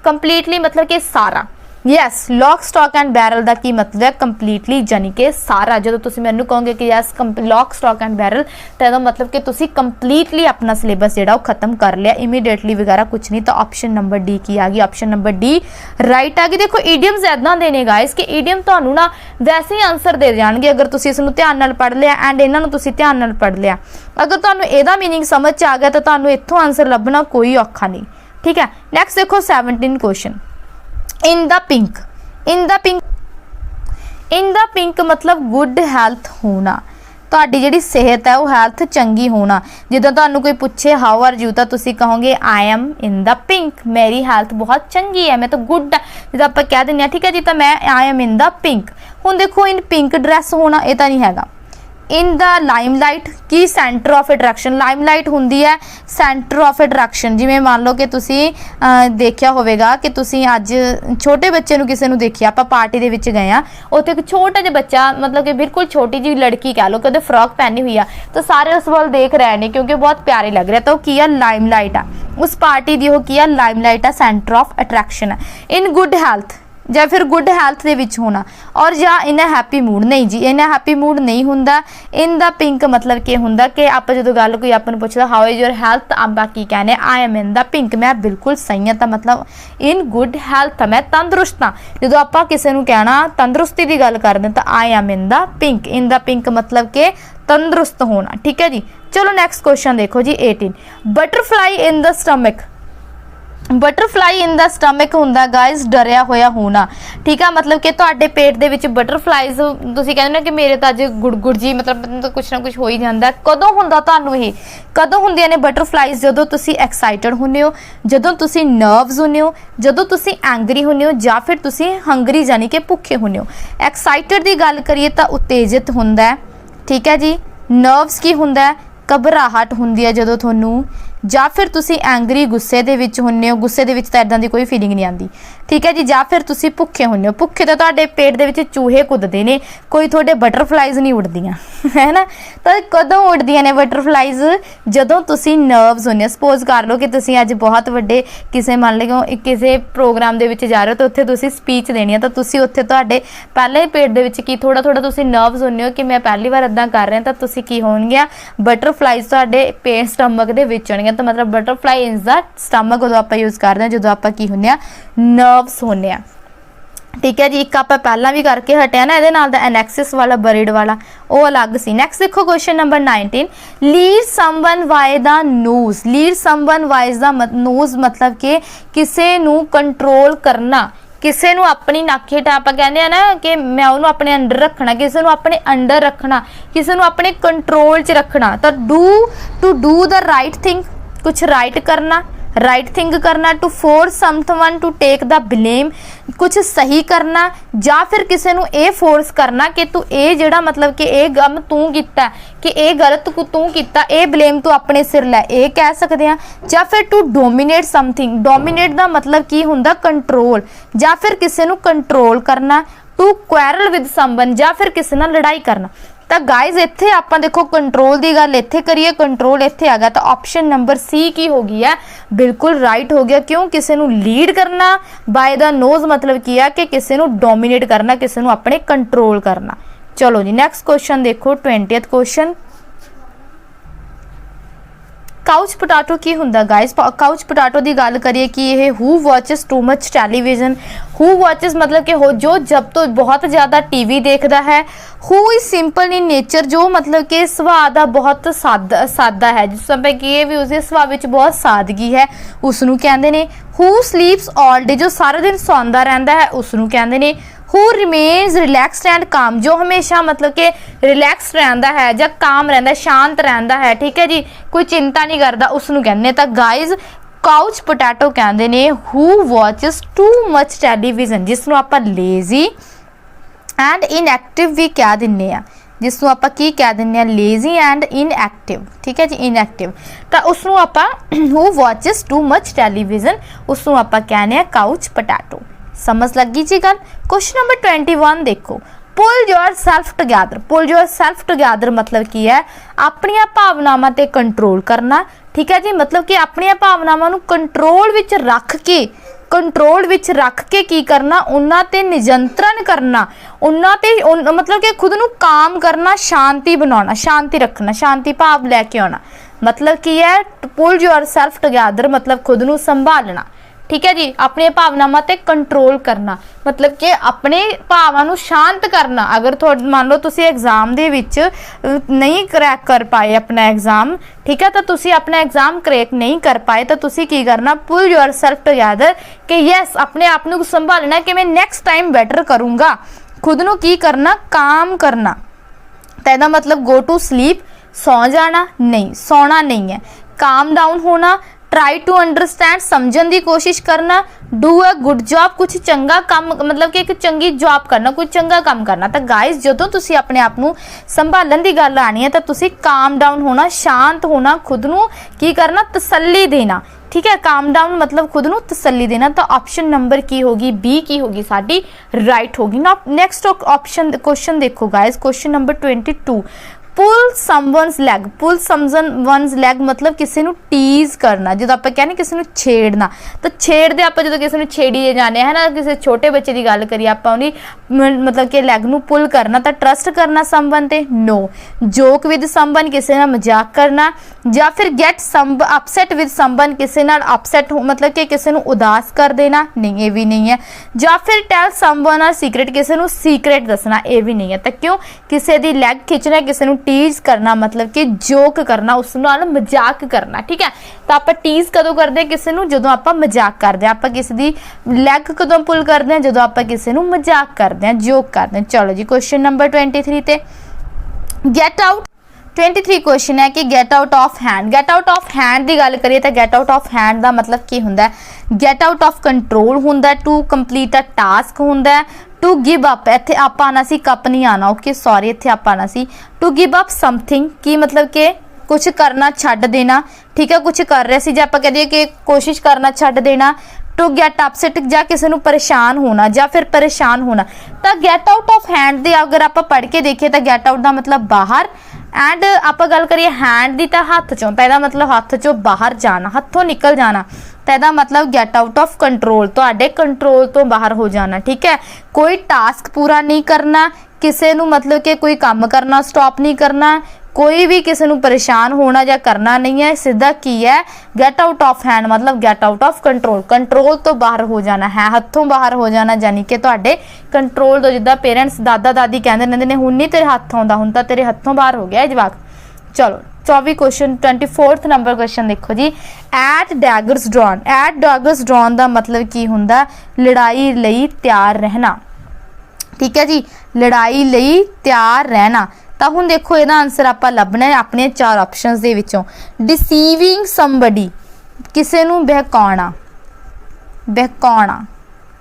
कंप्लीटली मतलब कि सारा। Yes, lock stock and barrel का की मतलब है? कंप्लीटली यानी कि सारा। जो तुम मैनू कहोगे कि yes lock stock and barrel, तो यदा मतलब कि तुसी कंप्लीटली अपना सिलेबस जो खत्म कर लिया, इमीडिएटली वगैरह कुछ नहीं। तो ऑप्शन नंबर डी की आ गई, ऑप्शन नंबर डी राइट आ गई। देखो ईडियम्स इदां दे ने गाइस कि ईडियम तुहानू ना वैसे ही आंसर दे जाएंगे अगर तुसी इसनू ध्यान नाल पढ़ लिया, एंड इन्हां नू तुसी ध्यान नाल पढ़ लिया। अगर तुहानू इहदा मीनिंग समझ आ गया तो तुहानू इत्थों आंसर लभना कोई औखा नहीं, ठीक है। नैक्सट देखो 17 question, in the pink. In the pink, in the pink मतलब गुड हैल्थ होना, ਤੁਹਾਡੀ ਜਿਹੜੀ ਸਿਹਤ ਹੈ ਉਹ ਹੈਲਥ ਚੰਗੀ ਹੋਣਾ। ਜਦੋਂ ਤੁਹਾਨੂੰ ਕੋਈ ਪੁੱਛੇ ਹਾਊ ਆਰ ਯੂ ਤਾਂ ਤੁਸੀਂ ਕਹੋਗੇ I am in the pink, ਮੇਰੀ ਹੈਲਥ ਬਹੁਤ ਚੰਗੀ ਹੈ, ਮੈਂ ਤਾਂ ਗੁੱਡ ਹੈ। ਜਦੋਂ ਆਪਾਂ ਕਹਿ ਦਿੰਦੇ ਹਾਂ ਠੀਕ ਹੈ ਜੀ ਤਾਂ ਮੈਂ I am in the pink. ਹੁਣ ਦੇਖੋ ਇਨ ਪਿੰਕ ਡਰੈਸ ਹੋਣਾ ਇਹ ਤਾਂ ਨਹੀਂ ਹੈਗਾ। इन द लाइमलाइट की सेंटर ऑफ अट्रैक्शन, लाइमलाइट होंदी है सेंटर ऑफ अट्रैक्शन। जिवें मान लो कि तुसी देखिया होवेगा कि तुसी अज छोटे बच्चे नूं किसी नूं देखिया, आपां पार्टी दे विच गए आ, उत्थे एक छोटा जिहा बच्चा मतलब कि बिल्कुल छोटी जी लड़की कह लो कि उहदे फ्रॉक पहनी हुई है तो सारे उस वाल देख रहे हैं क्योंकि बहुत प्यारी लग रहा है। तो की है लाइमलाइट है उस पार्टी दी, वो की है लाइमलाइट है, सेंटर ऑफ अट्रैक्शन है। इन गुड हैल्थ ਜਾਂ ਫਿਰ ਗੁੱਡ ਹੈਲਥ ਦੇ ਵਿੱਚ ਹੋਣਾ, ਔਰ ਜਾਂ ਇਨ ਹੈਪੀ ਮੂਡ, ਨਹੀਂ ਜੀ ਇਨ ਹੈਪੀ ਮੂਡ ਨਹੀਂ ਹੁੰਦਾ। ਇਨ ਦਾ ਪਿੰਕ ਮਤਲਬ ਕੀ ਹੁੰਦਾ ਕਿ ਆਪਾਂ ਜਦੋਂ ਗੱਲ ਕੋਈ ਆਪਾਂ ਨੂੰ ਪੁੱਛਦਾ ਹਾਊ ਇਜ਼ ਯੋਰ ਹੈਲਥ, ਆਪਾਂ ਕੀ ਕਹਿੰਦੇ I am in the pink, ਮੈਂ ਬਿਲਕੁਲ ਸਹੀ ਹਾਂ। ਤਾਂ ਮਤਲਬ ਇਨ ਗੁੱਡ ਹੈਲਥ ਮੈਂ ਤੰਦਰੁਸਤ ਹਾਂ। ਜਦੋਂ ਆਪਾਂ ਕਿਸੇ ਨੂੰ ਕਹਿਣਾ ਤੰਦਰੁਸਤੀ ਦੀ ਗੱਲ ਕਰਦੇ ਤਾਂ I am in the pink. In the pink ਮਤਲਬ ਕਿ ਤੰਦਰੁਸਤ ਹੋਣਾ। ਠੀਕ ਹੈ ਜੀ, ਚਲੋ ਨੈਕਸਟ ਕੁਐਸਚਨ ਦੇਖੋ ਜੀ 18। Butterfly in the stomach, butterfly in the stomach ਹੁੰਦਾ ਗਾਇਜ਼ ਡਰਿਆ ਹੋਇਆ ਹੋਣਾ। ਠੀਕ ਆ, ਮਤਲਬ ਕਿ ਤੁਹਾਡੇ ਪੇਟ ਦੇ ਵਿੱਚ ਬਟਰਫਲਾਈਜ਼, ਤੁਸੀਂ ਕਹਿੰਦੇ ਨਾ ਕਿ ਮੇਰੇ ਤਾਂ ਅੱਜ ਗੁੜਗੁੜ ਜੀ ਮਤਲਬ ਕੁਛ ਨਾ ਕੁਛ ਹੋ ਹੀ ਜਾਂਦਾ। ਕਦੋਂ ਹੁੰਦਾ ਤੁਹਾਨੂੰ ਇਹ, ਕਦੋਂ ਹੁੰਦੀਆਂ ਨੇ ਬਟਰਫਲਾਈਜ਼? ਜਦੋਂ ਤੁਸੀਂ ਐਕਸਾਈਟਡ ਹੁੰਦੇ ਹੋ, ਜਦੋਂ ਤੁਸੀਂ ਨਰਵਸ ਹੁੰਦੇ ਹੋ, ਜਦੋਂ ਤੁਸੀਂ ਐਂਗਰੀ ਹੁੰਦੇ ਹੋ, ਜਾਂ ਫਿਰ ਤੁਸੀਂ ਹੰਗਰੀ ਯਾਨੀ ਕਿ ਭੁੱਖੇ ਹੁੰਦੇ ਹੋ। ਐਕਸਾਈਟਡ ਦੀ ਗੱਲ ਕਰੀਏ ਤਾਂ ਉਤੇਜਿਤ ਹੁੰਦਾ ਹੈ। ਠੀਕ ਹੈ ਜੀ, ਨਰਵਸ ਕੀ ਹੁੰਦਾ ਹੈ? ਘਬਰਾਹਟ ਹੁੰਦੀ ਹੈ ਜਦੋਂ ਤੁਹਾਨੂੰ, ਜਾਂ ਫਿਰ ਤੁਸੀਂ ਐਂਗਰੀ ਗੁੱਸੇ ਦੇ ਵਿੱਚ ਹੁੰਦੇ ਹੋ, ਗੁੱਸੇ ਦੇ ਵਿੱਚ ਤਾਂ ਇਦਾਂ ਦੀ ਕੋਈ ਫੀਲਿੰਗ ਨਹੀਂ ਆਉਂਦੀ। ਠੀਕ ਹੈ ਜੀ, ਜਾਂ ਫਿਰ ਤੁਸੀਂ ਭੁੱਖੇ ਹੁੰਦੇ ਹੋ, ਭੁੱਖੇ ਤਾਂ ਤੁਹਾਡੇ ਪੇਟ ਦੇ ਵਿੱਚ ਚੂਹੇ ਕੁੱਦਦੇ ਨੇ, ਕੋਈ ਤੁਹਾਡੇ ਬਟਰਫਲਾਈਜ਼ ਨਹੀਂ ਉੱਡਦੀਆਂ ਹੈ ਨਾ। ਤਾਂ ਕਦੋਂ ਉੱਡਦੀਆਂ ਨੇ ਬਟਰਫਲਾਈਜ਼? ਜਦੋਂ ਤੁਸੀਂ ਨਰਵਸ ਹੁੰਦੇ ਹੋ। ਸਪੋਜ਼ ਕਰ ਲਓ ਕਿ ਤੁਸੀਂ ਅੱਜ ਬਹੁਤ ਵੱਡੇ ਕਿਸੇ ਮੰਨ ਲਓ ਕਿਸੇ ਪ੍ਰੋਗਰਾਮ ਦੇ ਵਿੱਚ ਜਾ ਰਹੇ ਹੋ ਤਾਂ ਉੱਥੇ ਤੁਸੀਂ ਸਪੀਚ ਦੇਣੀ ਹੈ, ਤਾਂ ਤੁਸੀਂ ਉੱਥੇ ਤੁਹਾਡੇ ਪਹਿਲੇ ਪੇਟ ਦੇ ਵਿੱਚ ਕੀ ਥੋੜਾ ਥੋੜਾ ਤੁਸੀਂ ਨਰਵਸ ਹੁੰਦੇ ਹੋ ਕਿ ਮੈਂ ਪਹਿਲੀ ਵਾਰ ਇੱਦਾਂ ਕਰ ਰਿਹਾ, ਤਾਂ ਤੁਸੀਂ ਕੀ ਹੋਣਗੀਆਂ ਬਟਰਫਲਾਈਜ਼ ਤੁਹਾਡੇ ਪੇਟ ਸਟਮਕ ਦੇ ਵਿੱਚ ਹੋਣਗੀਆਂ। ਤਾਂ ਮਤਲਬ ਬਟਰਫਲਾਈ ਇਨ ਦਾ ਸਟਮਕ ਉਦੋਂ ਆਪਾਂ ਯੂਜ਼ ਕਰਦੇ ਹਾਂ ਜਦੋਂ ਆਪਾਂ ਕੀ ਹੁੰਦੇ ਆ ਨਰਵਸ ਹੁੰਦੇ ਆ। ਠੀਕ ਹੈ ਜੀ, ਇੱਕ ਆਪਾਂ ਪਹਿਲਾਂ ਵੀ ਕਰਕੇ ਹਟਿਆ ਨਾ ਇਹਦੇ ਨਾਲ ਦਾ ਐਨੈਕਸਿਸ ਵਾਲਾ ਬਰੀਡ ਵਾਲਾ, ਉਹ ਅਲੱਗ ਸੀ। ਨੈਕਸਟ ਦੇਖੋ question number 19। Lead someone by the nose, lead someone by the nose ਮਤਲਬ ਕਿ ਕਿਸੇ ਨੂੰ ਕੰਟਰੋਲ ਕਰਨਾ, ਕਿਸੇ ਨੂੰ ਆਪਣੀ ਨੱਕ ਹੇਠ ਆਪਾਂ ਕਹਿੰਦੇ ਆ ਨਾ ਕਿ ਮੈਂ ਉਹਨੂੰ ਆਪਣੇ ਅੰਡਰ ਰੱਖਣਾ, ਕਿਸੇ ਨੂੰ ਆਪਣੇ ਅੰਡਰ ਰੱਖਣਾ, ਕਿਸੇ ਨੂੰ ਆਪਣੇ ਕੰਟਰੋਲ 'ਚ ਰੱਖਣਾ। ਤਾਂ to do the right thing, ਕੁਛ ਰਾਈਟ ਕਰਨਾ, ਰਾਈਟ ਥਿੰਗ ਕਰਨਾ। To force someone to take the blame, ਕੁਛ ਸਹੀ ਕਰਨਾ, ਜਾਂ ਫਿਰ ਕਿਸੇ ਨੂੰ ਇਹ ਫੋਰਸ ਕਰਨਾ ਕਿ ਤੂੰ ਇਹ ਜਿਹੜਾ ਮਤਲਬ ਕਿ ਇਹ ਕੰਮ ਤੂੰ ਕੀਤਾ, ਕਿ ਇਹ ਗਲਤ ਤੂੰ ਕੀਤਾ, ਇਹ ਬਲੇਮ ਤੂੰ ਆਪਣੇ ਸਿਰ ਲੈ, ਇਹ ਕਹਿ ਸਕਦੇ ਆ। ਜਾਂ ਫਿਰ ਟੂ ਡੋਮੀਨੇਟ ਸਮਥਿੰਗ, ਡੋਮੀਨੇਟ ਦਾ ਮਤਲਬ ਕੀ ਹੁੰਦਾ? ਕੰਟਰੋਲ, ਜਾਂ ਫਿਰ ਕਿਸੇ ਨੂੰ ਕੰਟਰੋਲ ਕਰਨਾ। ਟੂ ਕੁਐਰਲ ਵਿਦ ਸਮਵਨ, ਜਾਂ ਫਿਰ ਕਿਸੇ ਨਾਲ ਲੜਾਈ ਕਰਨਾ। ਤਾਂ ਗਾਇਜ਼ ਇੱਥੇ ਆਪਾਂ ਦੇਖੋ ਕੰਟਰੋਲ ਦੀ ਗੱਲ ਇੱਥੇ ਕਰੀਏ, ਕੰਟਰੋਲ ਇੱਥੇ ਆ ਗਿਆ, ਤਾਂ ਆਪਸ਼ਨ ਨੰਬਰ ਸੀ ਕੀ ਹੋ ਗਈ ਹੈ? ਬਿਲਕੁਲ ਰਾਈਟ ਹੋ ਗਿਆ। ਕਿਉਂ? ਕਿਸੇ ਨੂੰ ਲੀਡ ਕਰਨਾ ਬਾय द नोज मतलब ਕੀ ਹੈ ਕਿ ਕਿਸੇ ਨੂੰ ਡੋਮੀਨੇਟ ਕਰਨਾ, ਕਿਸੇ ਨੂੰ ਆਪਣੇ ਕੰਟਰੋਲ ਕਰਨਾ। ਚਲੋ ਜੀ ਨੈਕਸਟ ਕੁਐਸਚਨ ਦੇਖੋ 20th ਕੁਐਸਚਨ। ਕਾਊਚ ਪੋਟੈਟੋ ਕੀ ਹੁੰਦਾ ਗਾਇਜ਼? ਕਾਊਚ ਪੋਟੈਟੋ ਦੀ ਗੱਲ ਕਰੀਏ ਕਿ ਇਹ ਹੂ ਵਾਚਸ ਟੂ ਮਚ ਟੈਲੀਵਿਜ਼ਨ, ਹੂ ਵਾਚਸ मतलब कि हो जो जब तो बहुत ज़्यादा टीवी देखता है। Who is simple in nature, जो मतलब कि सुभाਅ ਦਾ ਬਹੁਤ ਸਾਦਾ ਹੈ, ਜਿਸ ਸਮੇਂ ਕਿ ਇਹ ਵੀ ਉਸਦੇ ਸੁਭਾਅ ਵਿੱਚ ਬਹੁਤ ਸਾਦਗੀ ਹੈ, ਉਸ ਨੂੰ ਕਹਿੰਦੇ ਨੇ। ਹੂ ਸਲੀਪਸ ਆਲ ਡੇ, ਜੋ ਸਾਰਾ ਦਿਨ ਸੌਂਦਾ ਰਹਿੰਦਾ ਹੈ, ਉਸ ਨੂੰ ਕਹਿੰਦੇ ਨੇ। हू रिमेन्स रिलैक्सड एंड काम, जो हमेशा मतलब कि रिलैक्स रहता है ਜਾਂ काम रहता है, शांत रहता है। ठीक है जी, कोई चिंता नहीं करता, उसनूं कहने। तो गाइज काउच पोटैटो कहते हैं हू वॉचस टू मच टैलीविजन, जिसनों आप लेजी एंड इनएक्टिव भी कह दिंने आ, जिसनों आप की कह दिंने आ लेजी एंड इनएक्टिव। ठीक है जी, इनएक्टिव। तो उसनों आप हू वॉचस टू मच टैलीविजन, उसनों आप कहने काउच पोटैटो। समझ लगी जी गल। क्वेश्चन नंबर 21 देखो। Pull yourself together, pull yourself together मतलब की है? अपनियां भावनावां ते कंट्रोल करना। ठीक है जी, मतलब कि अपनियां भावनावां नूं कंट्रोल विच रख के, कंट्रोल विच रख के की करना? उन्हां ते नियंत्रण करना, उन्हां ते मतलब कि खुद नूं काम करना, शांति बनाना, शांति रखना, शांति भाव लैके आना। मतलब की है पुल योर सैल्फ टुगैदर मतलब खुद नूं संभालना। ठीक है जी, अपने भावनावां ते कंट्रोल करना मतलब कि अपने भावां नूं शांत करना। अगर मान लो तुसी एग्जाम दे विच नहीं क्रैक कर पाए अपना एग्जाम, ठीक है, तो तुसी अपना एग्जाम क्रैक नहीं कर पाए, तो तुसी की करना? पुल योर सेल्फ टुगैदर कि यस अपने आप नूं संभालना कि मैं नैक्सट टाइम बैटर करूँगा। खुद नूं की करना? काम करना, ਤਾਂ ਇਹਦਾ मतलब go to sleep सौ जाना नहीं, सोना नहीं है। calm down होना, ट्राई टू अंडरस्टैंड समझण की कोशिश करना, डू अ गुड जॉब कुछ चंगा काम मतलब कि एक चंगी जॉब करना, कुछ चंगा काम करना। तो गाइज जदों तुसी अपने आप नूं संभालण की गल आनी है तो तुसी काम डाउन होना, शांत होना, खुद नूं की करना, तसल्ली देना। ठीक है, काम डाउन मतलब खुद नूं तसल्ली देना। तो ऑप्शन नंबर की होगी बी की होगी साडी राइट होगी ना। नैक्सट ऑप्शन क्वेश्चन देखो गाइज, क्वेश्चन नंबर 22, पुल समवनस लैग। पुल समवनस लैग मतलब किसी नूं टीज करना, जो आप कहने किसी नूं छेड़ना। तो छेड़ते आप जो किसी नूं छेड़ी जाने है ना, किसी छोटे बच्चे की गल करिए आप मतलब कि लैग नूं पुल करना। तो ट्रस्ट करना समवन ते नो, जोक विद समवन किसी नाल मजाक करना, या फिर गेट अपसैट विद समवन किसी नाल अपसैट मतलब कि किसी नूं उदास कर देना, नहीं ये भी नहीं है। या फिर टेल समवन आर सीक्रेट किसी नूं सीक्रेट दसना, ये भी नहीं है। तो क्यों किसी दी लैग खिंचना, किसी नूं टीज करना मतलब कि जोक करना, उस नाल मजाक करना। ठीक है, तो आप टीज कदों करते हैं किसी नूं, जदों आप मजाक करते हैं। आप किसी दी लैग कदों पुल करते हैं, जदों आप किसी नूं मजाक करते हैं, जोक करते हैं। चलो जी क्वेश्चन नंबर 23 ते गेट आउट 23 क्वेश्चन है कि get out of hand. Get out of hand की गल करिए तो गेट आउट ऑफ हैंड का मतलब की हुंदा है, गेट आउट ऑफ कंट्रोल हुंदा है, टू कंप्लीट अ टास्क हुंदा है, टू गिव अप। इत्थे आप आना सी, कप नहीं आना, ओके सॉरी, इत्थे आप आना सी। टू गिव अप समथिंग की मतलब कि कुछ करना छड्ड देना। ठीक है, कुछ कर रहे सी, जे आप कह दिए कि कोशिश करना छड्ड देना। टू गेट अपसेट या किसी नूं परेशान होना, या फिर परेशान होना। तो गेट आउट ऑफ हैंड दे अगर आप पढ़ के देखिए तो गेट आउट का मतलब बाहर, एंड आप गल करिए हैंड की तो हथ चों, तो मतलब हथ चों बाहर जाना, हथों निकल जाना। तो यदा मतलब गेट आउट ऑफ कंट्रोल, तुहाडे कंट्रोल तो बाहर हो जाना। ठीक है, कोई टास्क पूरा नहीं करना, किसी नूं मतलब कि कोई काम करना स्टॉप नहीं करना, कोई भी किसी नूं परेशान होना या करना नहीं है। सीधा की है गेट आउट ऑफ हैंड मतलब get out of control, control तो बाहर हो जाना है, हथों बाहर हो जाना, यानी कि तुहाडे कंट्रोल तो जिद्दां पेरेंट्स दादा दादी कहंदे रहंदे ने हुण नहीं तेरे हथ आउंदा, हुण तां तेरे हथों बाहर हो गया जवाक। चलो 24 क्वेश्चन 24 नंबर क्वेश्चन देखो जी, at daggers drawn. At daggers drawn का मतलब की हुंदा लड़ाई लई तैयार रहना। ठीक है जी, लड़ाई लई तैयार रहना। तो हुण देखो इहदा आंसर आपां लभना है अपने 4 ऑप्शनस दे विचों। डिसीविंग समबडी किसे नूं बहकाउणा, बहकाउणा,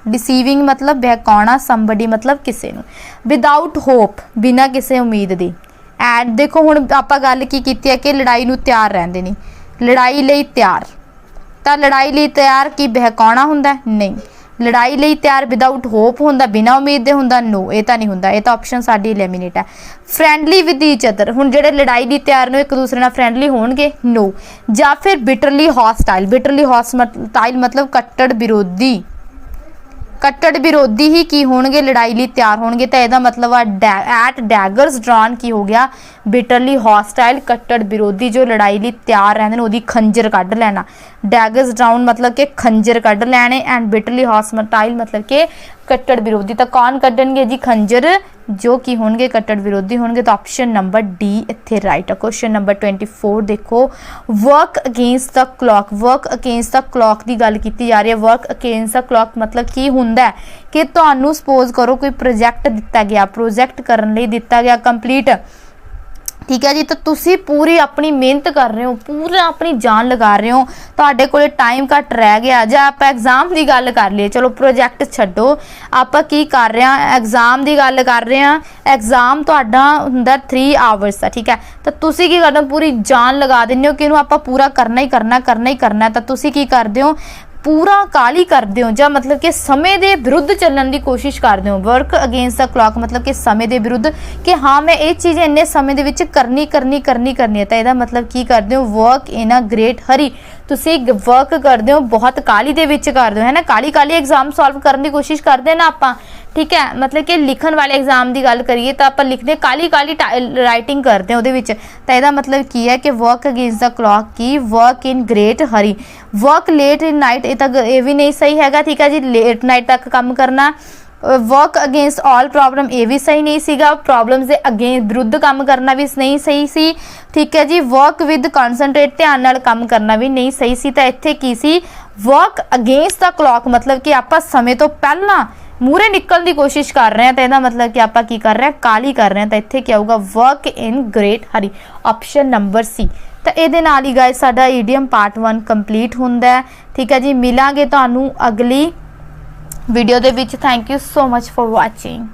डिसीविंग मतलब बहकाउणा, समबडी मतलब किसे नूं। विदाउट होप बिना किसी उम्मीद दी। एट देखो हुण आपां गल की कीती है कि लड़ाई नूं तैयार रहिंदे ने, लड़ाई लई तैयार। तो लड़ाई लई तैयार की बहकाउणा हुंदा नहीं, लड़ाई लई तैयार विदाउट होप हुंदा, बिना उम्मीद दे हुंदा नो, ये तो नहीं हुंदा, ये तो ऑप्शन साडी एलिमिनेट है। फ्रेंडली विद ईच अदर हुण जेहड़े लड़ाई लई तैयार ने एक दूसरे नाल फ्रेंडली होणगे नो। या फिर बिटरली हॉस्टाइल, बिटरली हॉस्टाइल मतलब कट्टर विरोधी, कट्टर विरोधी ही की होणगे लड़ाई लई तैयार होणगे। तो यदा मतलब एट डैगर्स ड्रॉन की हो गया बिटरली हॉस्टाइल, कट्टर विरोधी जो लड़ाई लई तैयार रहंदे ने, ओदी खंजर कढ लेना। डैगर्स ड्राउन मतलब कि खंजर कढ लैने, एंड बिटरली हॉस्टाइल मतलब कि कट्टर विरोधी। तो कौन कढणगे जी खंजर, जो की होणगे कट्टर विरोधी होणगे। तो ऑप्शन नंबर डी इत्थे राइट है। क्वेश्चन नंबर 24 देखो, work against the clock. Work against the clock की गल की जा रही है। वर्क अगेंस्ट द क्लॉक मतलब की हुंदा है कि तुहानू सपोज करो कोई प्रोजैक्ट दिता गया, प्रोजैक्ट करने लई दिता गया कंप्लीट। ठीक है जी, तो तुसी पूरी अपनी मेहनत कर रहे हो, पूरा अपनी जान लगा रहे हो, तुहाडे कोले टाइम घट रह गया। जां आप एग्जाम की गल कर लिए, चलो प्रोजैक्ट छड्डो, आप की कर रहे हैं एग्जाम की गल कर रहे हैं। एग्जाम तुहाडा हुंदा 3 आवर्स है। ठीक है, तो तुसी की करदे हो पूरी जान लगा दिंदे हो कि इहनूं आपां पूरा करना ही करना, करना ही करना। तो तुसी की करदे हो पूरा काली करते हो, ਜਾਂ मतलब कि समय के विरुद्ध चलने की कोशिश करते हो। वर्क अगेंस्ट द क्लॉक मतलब कि समय के विरुद्ध कि हाँ मैं ये चीज़ इन्ने समय के विच करनी करनी करनी करनी है। तो यदा मतलब की करते हो वर्क इन अ ग्रेट हरी, तुसी वर्क करते हो बहुत काली दे विच करते हो, है ना। काली काली एग्जाम सॉल्व करने की कोशिश करते हैं ना आपां। ठीक है, मतलब कि लिखण वाले एग्जाम की गल करिए तो आप लिखते काली काली राइटिंग करते हैं उहदे विच। तो यदा मतलब की है कि वर्क अगेंस्ट द क्लॉक की work in great hurry. Work late in night ये भी नहीं सही हैगा। ठीक है जी, लेट नाइट तक काम करना। वर्क अगेंस्ट ऑल प्रॉब्लम ये भी सही नहीं सीगा, प्रॉब्लम्स के अगेंस्ट विरुद्ध काम करना भी नहीं सही सी। ठीक है जी, वर्क विद कॉन्सनट्रेट ध्यान नाल काम करना भी नहीं सही सी। तो इत्थे की सी वर्क अगेंस्ट द क्लॉक मतलब कि आप समय तो पहला ਮੂਹਰੇ ਨਿਕਲਣ ਦੀ ਕੋਸ਼ਿਸ਼ ਕਰ ਰਹੇ ਹਾਂ ਤਾਂ ਇਹਦਾ ਮਤਲਬ ਕਿ ਆਪਾਂ ਕੀ ਕਰ ਰਹੇ ਹਾਂ, ਕਾਲੀ ਕਰ ਰਹੇ ਹਾਂ। ਤਾਂ ਇੱਥੇ ਕੀ ਆਊਗਾ, work in great hurry, option number C. ਤਾਂ ਇਹਦੇ ਨਾਲ ਹੀ ਗਾਇਸ ਸਾਡਾ ਈਡੀਅਮ ਪਾਰਟ 1 ਕੰਪਲੀਟ ਹੁੰਦਾ ਹੈ। ਠੀਕ ਹੈ ਜੀ, ਮਿਲਾਂਗੇ ਤੁਹਾਨੂੰ ਅਗਲੀ ਵੀਡੀਓ ਦੇ ਵਿੱਚ। Thank you so much for watching.